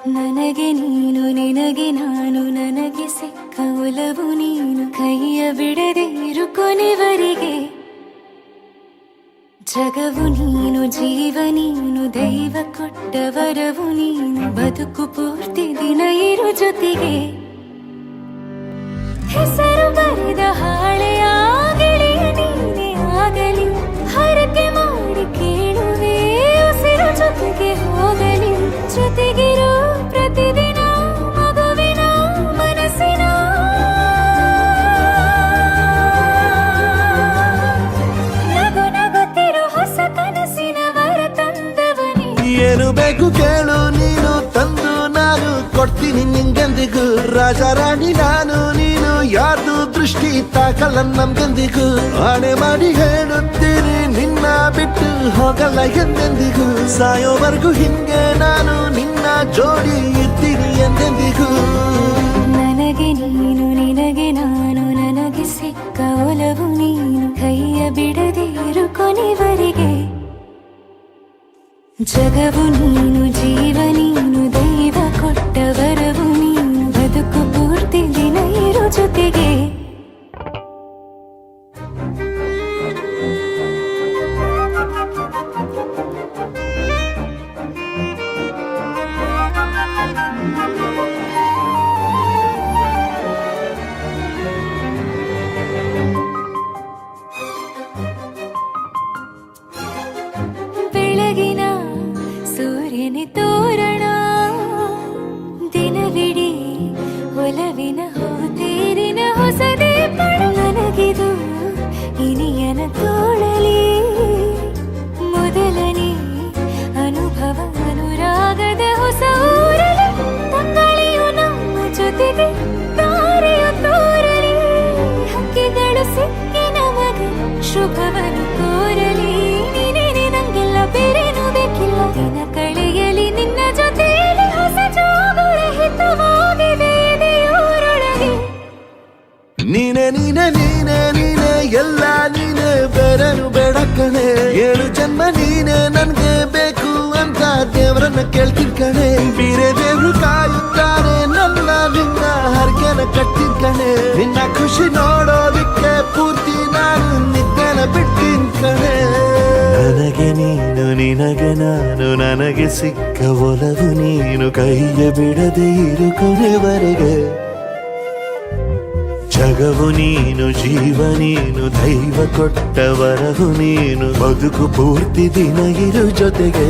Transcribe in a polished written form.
ನನಗೆ ನೀನು ನಿನಗೆ ನಾನು ನನಗೆ ಸಿಕ್ಕ ಒಲವು ನೀನು ಕೈಯ ಬಿಡದೆ ಇರು ಕೊನೆವರೆಗೆ ಜಗವು ನೀನು ಜೀವ ನೀನು ದೈವ ಕೊಟ್ಟ ವರವು ನೀನು ಬದುಕು ಪೂರ್ತಿ ದಿನ ಇರು ಜೊತೆಗೆ ಹೆಸರು ಬರೆದ ಹಾಳೆಯ ಗೆಳೆಯ ನೀನೇ ಆಗಲಿ ಹರಕೆ ಮಾಡಿ ಕೇಳುವೆ ಉಸಿರು ಜೊತೆಗೆ ಹೋಗಲಿ ಜೊತೆಗಿರೋ ಪ್ರತಿದಿನ ಮಗುವಿನ ಮನಸ್ಸಿನ ನಗು ನಗುತ್ತಿರೋ ಹೊಸ ಕನಸಿನ ವರ ತಂದವನೇ ಏನು ಬೇಕು ಕೇಳು ನೀನು ತಂದು ನಾನು ಕೊಡ್ತೀನಿ ನಿಂಗೆಂದಿಗೂ ರಾಜ ರಾಣಿ ನಾನು ನೀನು ಯಾರ್ದು ದೃಷ್ಟಿ ತಾಕಲ್ಲ ನಮ್ಗೆಂದಿಗೂ ಆಣೆ ಮಾಡಿ ಹೇಳುತ್ತೀನಿ ನಿನ್ನ ಬಿಟ್ಟು ಹೋಗಲ್ಲ ಎಂದೆಂದಿಗೂ ಸಾಯೋವರೆಗೂ ಹಿಂಗೆ ನಾನು ನಿನ್ನ ಜೋಡಿ ಇರ್ತೀನಿ ಎಂದೆಂದಿಗೂ ನನಗೆ ನೀನು ನಿನಗೆ ನಾನು ನನಗೆ ಸಿಕ್ಕ ಒಲವು ನೀನು ಕೈಯ ಬಿಡದೆ ಇರು ಕೊನೆವರೆಗೆ ಜಗವು ನೀನು ಜೀವ ನೀನು ದೈವ ಕೊಟ್ಟ ವರವು ನೀನು ಬದುಕು ಪೂರ್ತಿ ದಿನ ಇರು ಜೊತೆಗೆ ಬೆಳಗಿನ ಸೂರ್ಯನ ತೋರಣ ದಿನವಿಡೀ ಒಲವಿನ ಹೋತೇರಿನ ಹೊಸದೇ ಪಡ ನನಗಿದು ಇನಿಯನ ತೋಳಲಿ ಮೊದಲನೇ ಅನುಭವ ಅನುರಾಗದ ಹೊಸ ಊರಲಿ ತಂಗಳಿಯು ನಮ್ಮ ಜೊತೆಗೆ ತಾರೆಯು ತೋರಲಿ ಹಕ್ಕಿಗಳು ಸಿಕ್ಕಿ ನಮಗೆ ಶುಭವನ್ನು ಕೋರಲಿ ನೀನೇನೆ ನಂಗೆಲ್ಲ ಬೇರೇನು ಬೇಕಿಲ್ಲ ದಿನ ಕಳೆಯಲಿ ನಿನ್ನ ಜೊತೆಯಲ್ಲಿ ಹೊಸ ಜೋಗುಳ ಹಿತವಾಗಿದೆ ದೇವರೊಳಗೆ ನೀನೆ ನೀನೆ ನೀನೆ ನೀನೆ ಎಲ್ಲ ನೀನೆ ಬೇರೆನು ಬೇಡ ಕಣೆ ಏಳು ಜನ್ಮ ನೀನೆ ನನ್ಗೆ ಬೇಕು ಅಂತ ದೇವರನ್ನ ಕೇಳ್ತೀನಿ ಕಣೆ ಬೇರೆ ದೇವ್ರು ಕಾಯುತ್ತಾರೆ ನನ್ನ ನಿನ್ನ ಹರಕೆನ ಕಟ್ಟಿನ ಕಣೆ ನಿನ್ನ ಖುಷಿ ನೋಡೋದಿಕ್ಕೆ ಪೂರ್ತಿ ನಾನು ನಿದ್ದೆನ ಬಿಟ್ಟಿನ ಕಣೆ ನನಗೆ ನೀನು ನಿನಗೆ ನಾನು ನನಗೆ ಸಿಕ್ಕ ಒಲವು ನೀನು ಕೈಯ ಬಿಡದೆ ಇರು ಕೊನೆವರೆಗೆ ಜಗವು ನೀನು ಜೀವ ನೀನು ದೈವ ಕೊಟ್ಟ ವರವು ನೀನು ಬದುಕು ಪೂರ್ತಿ ದಿನ ಇರು ಜೊತೆಗೆ